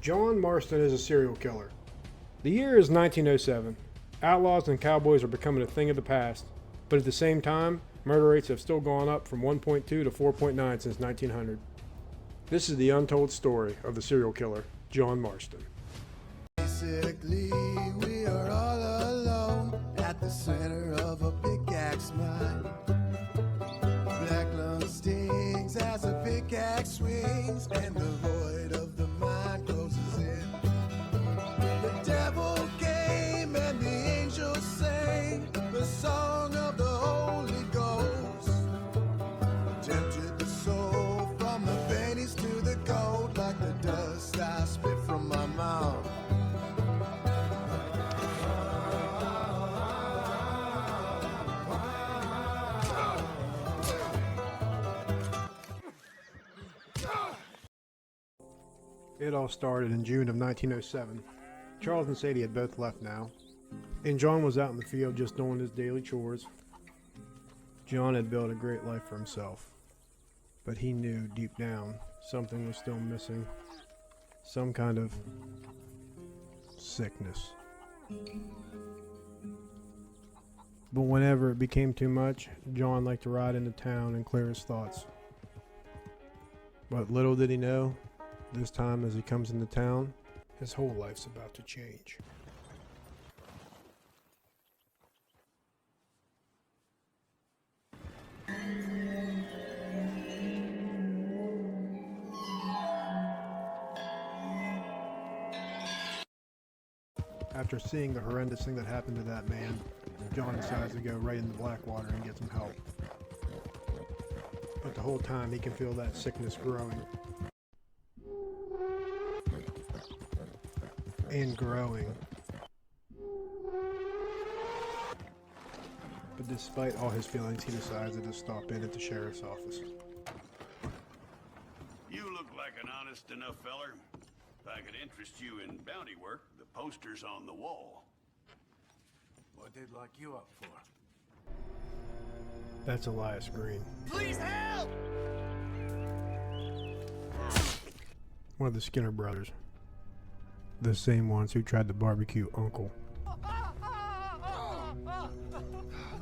John Marston is a serial killer. The year is 1907. Outlaws and cowboys are becoming a thing of the past, but at the same time, murder rates have still gone up from 1.2 to 4.9 since 1900. This is the untold story of the serial killer, John Marston. Basically, we are all alone at the center of a pickaxe mine. Black lung stings as a pickaxe swings, and the void of the mine closes in. The devil came and the angels sang the song of the Holy Ghost. Tempted the soul from the pennies to the gold, like the dust I spit from my mouth. It all started in June of 1907. Charles and Sadie had both left now, and John was out in the field just doing his daily chores. John had built a great life for himself, but he knew deep down something was still missing. Some kind of sickness. But whenever it became too much, John liked to ride into town and clear his thoughts. But little did he know, this time as he comes into town, his whole life's about to change. After seeing the horrendous thing that happened to that man, John decides to go right into Blackwater and get some help. But the whole time he can feel that sickness growing. And growing. But despite all his feelings, he decides to just stop in at the sheriff's office. You look like an honest enough feller. If I could interest you in bounty work, the poster's on the wall. What they'd lock you up for? That's Elias Green. Please help! One of the Skinner brothers. The same ones who tried to barbecue Uncle.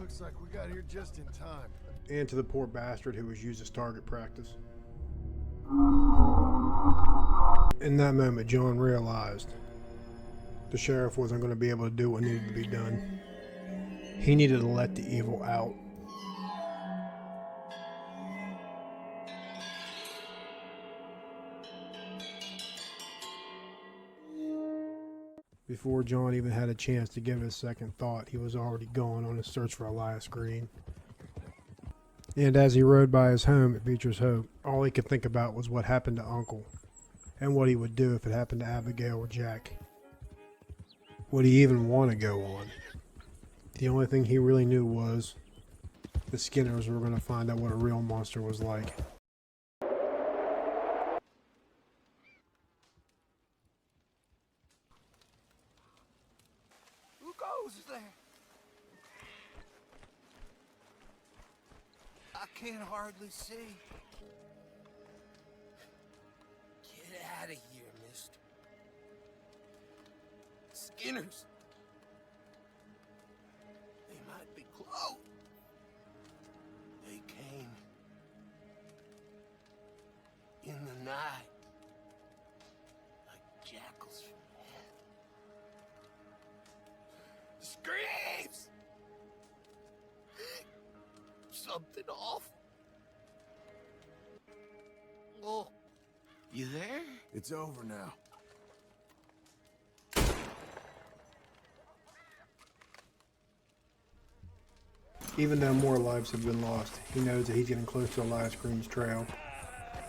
Looks like we got here just in time. And to the poor bastard who was used as target practice. In that moment, John realized the sheriff wasn't going to be able to do what needed to be done. He needed to let the evil out. Before John even had a chance to give it a second thought, he was already gone on his search for Elias Green. And as he rode by his home at Beecher's Hope, all he could think about was what happened to Uncle, and what he would do if it happened to Abigail or Jack. Would he even want to go on? The only thing he really knew was the Skinners were going to find out what a real monster was like. Who goes there? I can't hardly see. Get out of here, mister. Skinners. They might be close. They came in the night like jackals from hell. Screams! Something awful. Oh, you there? It's over now. Even though more lives have been lost, he knows that he's getting close to Elias Green's trail.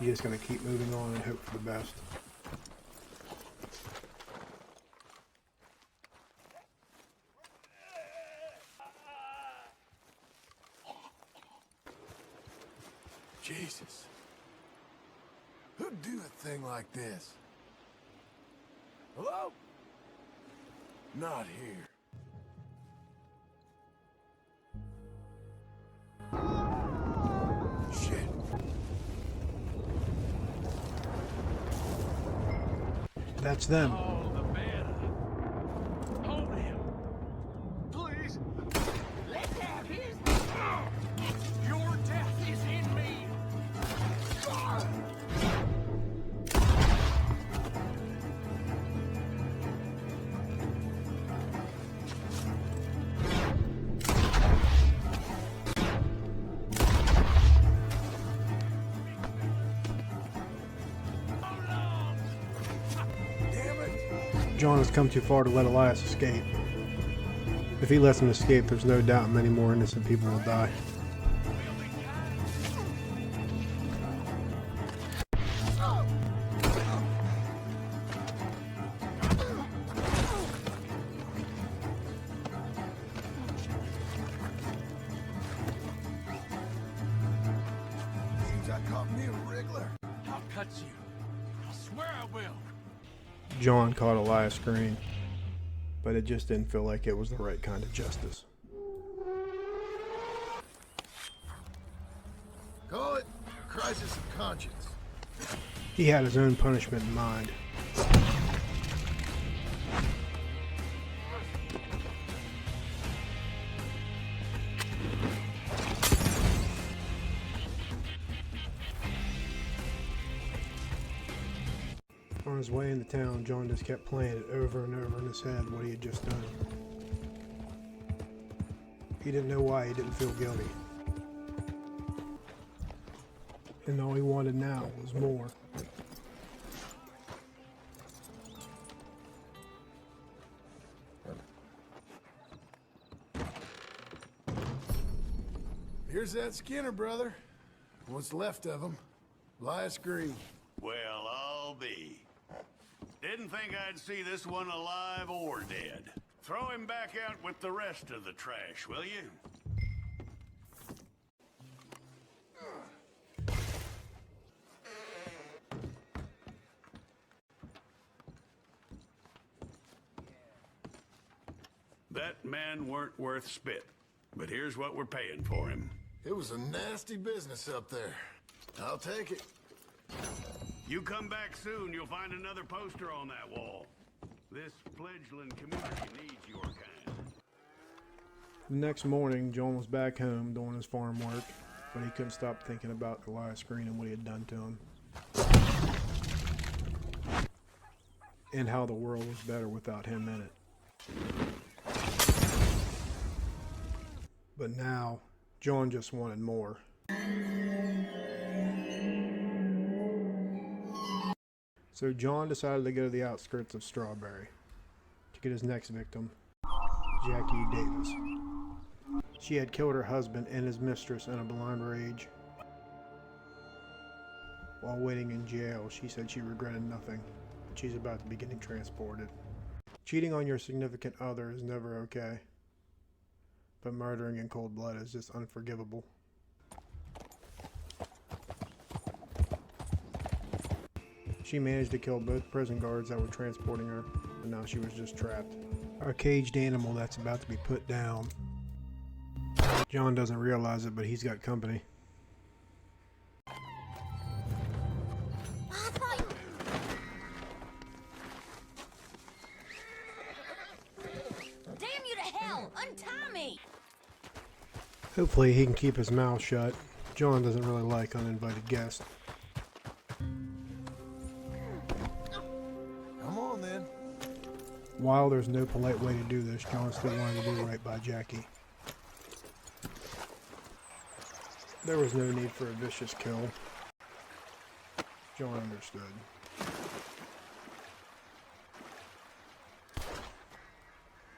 He's just going to keep moving on and hope for the best. Jesus. Who'd do a thing like this? Hello? Not here. That's them. Oh, the banner. Hold him. Please. Let's have his. Your death is in me. John has come too far to let Elias escape. If he lets him escape, there's no doubt many more innocent people will die. Seems I caught me a wriggler. I'll cut you. I swear I will. John caught Elias green, but it just didn't feel like it was the right kind of justice. Call it crisis of conscience. He had his own punishment in mind. On his way into town, John just kept playing it over and over in his head what he had just done. He didn't know why he didn't feel guilty. And all he wanted now was more. Here's that Skinner brother. What's left of him. Elias Green. Well, I'll be. Didn't think I'd see this one alive or dead. Throw him back out with the rest of the trash, will you? That man weren't worth spit, but here's what we're paying for him. It was a nasty business up there. I'll take it. You come back soon, you'll find another poster on that wall. This fledgling community needs your kind. The next morning, John was back home doing his farm work, but he couldn't stop thinking about Elias Green and what he had done to him. And how the world was better without him in it. But now, John just wanted more. So John decided to go to the outskirts of Strawberry to get his next victim, Jackie Davis. She had killed her husband and his mistress in a blind rage. While waiting in jail, she said she regretted nothing, but she's about to be getting transported. Cheating on your significant other is never okay, but murdering in cold blood is just unforgivable. She managed to kill both prison guards that were transporting her, but now she was just trapped. A caged animal that's about to be put down. John doesn't realize it, but he's got company. Damn you to hell! Untie me! Hopefully he can keep his mouth shut. John doesn't really like uninvited guests. Come on then. While there's no polite way to do this, John still wanted to do right by Jackie. There was no need for a vicious kill. John understood.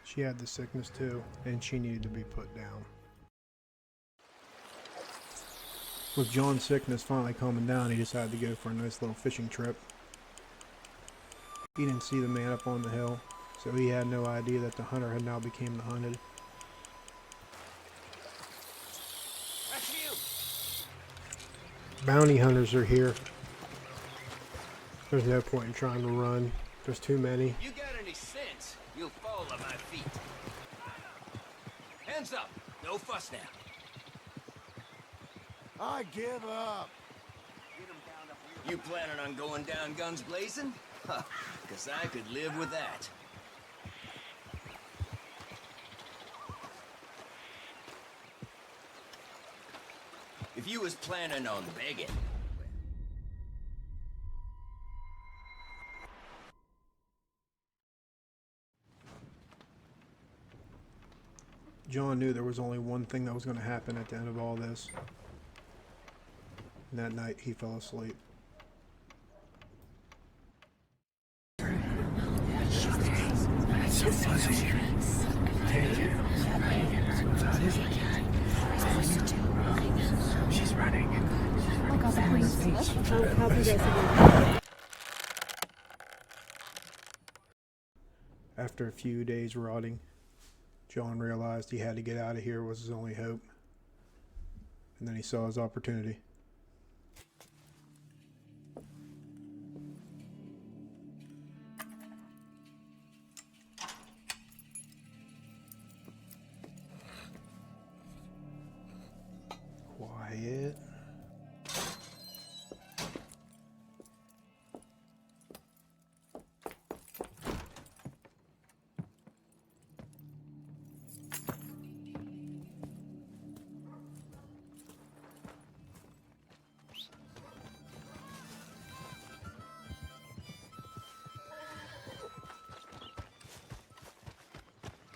She had the sickness too, and she needed to be put down. With John's sickness finally calming down, he decided to go for a nice little fishing trip. He didn't see the man up on the hill, so he had no idea that the hunter had now become the hunted. That's you. Bounty hunters are here. There's no point in trying to run. There's too many. You got any sense, you'll fall at my feet. Hands up. No fuss now. I give up. You planning on going down guns blazing? 'Cause I could live with that. If you was planning on begging, John knew there was only one thing that was going to happen at the end of all this. And that night, he fell asleep. She's running. After a few days rotting, John realized he had to get out of here was his only hope. And then he saw his opportunity. Quiet.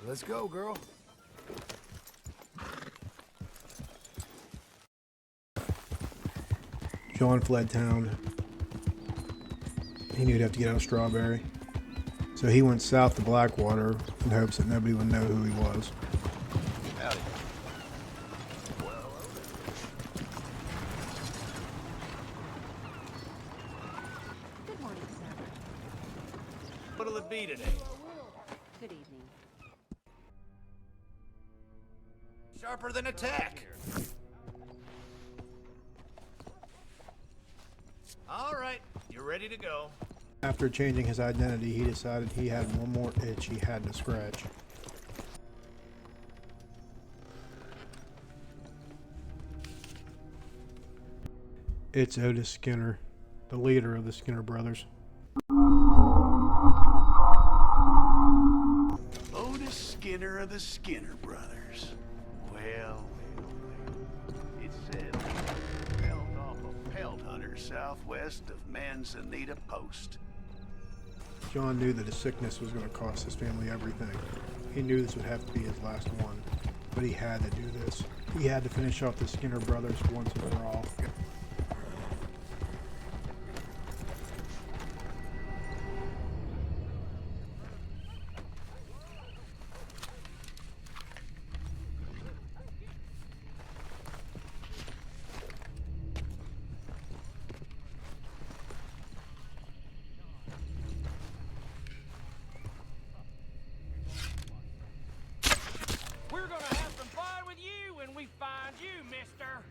Let's go, girl. John fled town. He knew he'd have to get out of Strawberry. So he went south to Blackwater in hopes that nobody would know who he was. howdy. Good morning, sir. What'll it be today? Good evening. Sharper than a tack. All right, you're ready to go. After changing his identity, he decided he had one more itch he had to scratch. It's Otis Skinner, the leader of the Skinner brothers. Otis Skinner of the Skinner brothers. Well. It said held off a pelt hunter southwest of Manzanita Post. John knew that his sickness was going to cost his family everything. He knew this would have to be his last one, but he had to do this. He had to finish off the Skinner brothers once and for all. We're gonna have some fun with you when we find you, mister.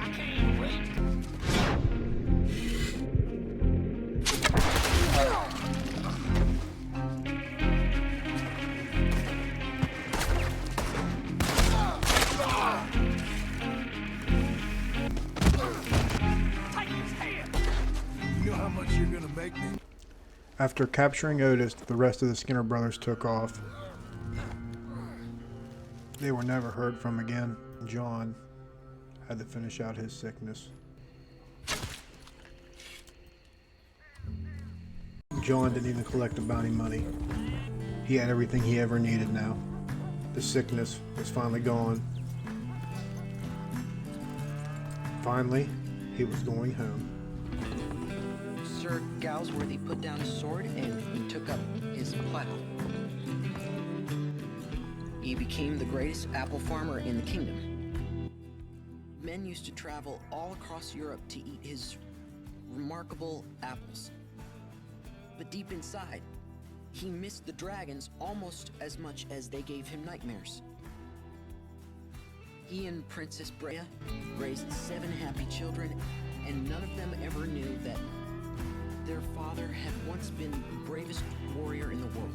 I can't wait. Take his head. You know how much you're gonna make me? After capturing Otis, the rest of the Skinner brothers took off. They were never heard from again. John had to finish out his sickness. John didn't even collect the bounty money. He had everything he ever needed now. The sickness was finally gone. Finally, he was going home. Sir Galsworthy put down his sword and he took up his plow. He became the greatest apple farmer in the kingdom. Men used to travel all across Europe to eat his remarkable apples. But deep inside, he missed the dragons almost as much as they gave him nightmares. He and Princess Brea raised 7 happy children, and none of them ever knew that their father had once been the bravest warrior in the world.